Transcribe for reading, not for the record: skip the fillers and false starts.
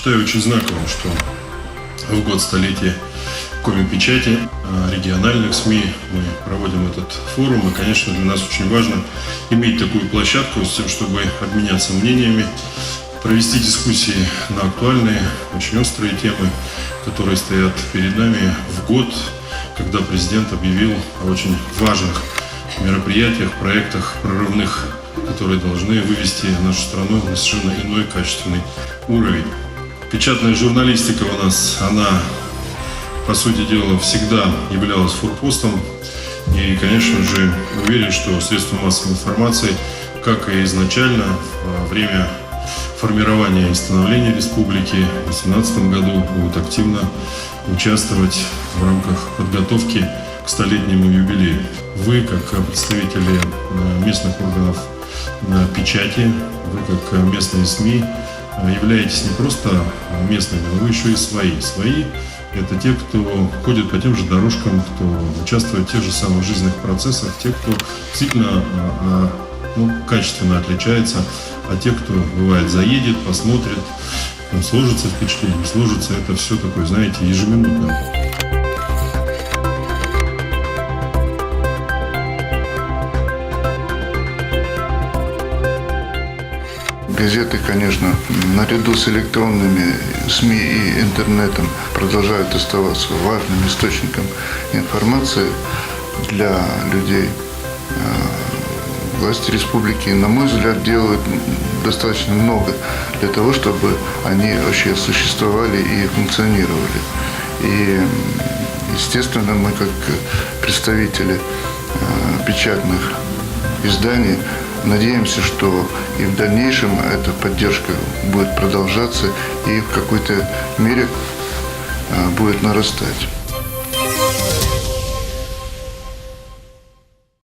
Считаю очень знаковым, что в год столетия Коми-печати, региональных СМИ мы проводим этот форум. И, конечно, для нас очень важно иметь такую площадку с тем, чтобы обменяться мнениями, провести дискуссии на актуальные, очень острые темы, которые стоят перед нами в год, когда президент объявил о очень важных мероприятиях, проектах прорывных, которые должны вывести нашу страну на совершенно иной качественный уровень. Печатная журналистика у нас, она, по сути дела, всегда являлась форпостом. И, конечно же, уверен, что средства массовой информации, как и изначально, во время формирования и становления республики в 2018 году будут активно участвовать в рамках подготовки к столетнему юбилею. Вы, как представители местных органов печати, вы, как местные СМИ, являетесь не просто местными, но вы еще и свои. Свои – это те, кто ходит по тем же дорожкам, кто участвует в тех же самых жизненных процессах, те, кто действительно качественно отличается от тех, кто, бывает, заедет, посмотрит, сложится впечатление, не сложится. Это все такое, знаете, ежеминутное. Газеты, конечно, наряду с электронными СМИ и интернетом продолжают оставаться важным источником информации для людей. Власти республики, на мой взгляд, делают достаточно много для того, чтобы они вообще существовали и функционировали. И, естественно, мы, как представители печатных изданий, надеемся, что и в дальнейшем эта поддержка будет продолжаться и в какой-то мере будет нарастать.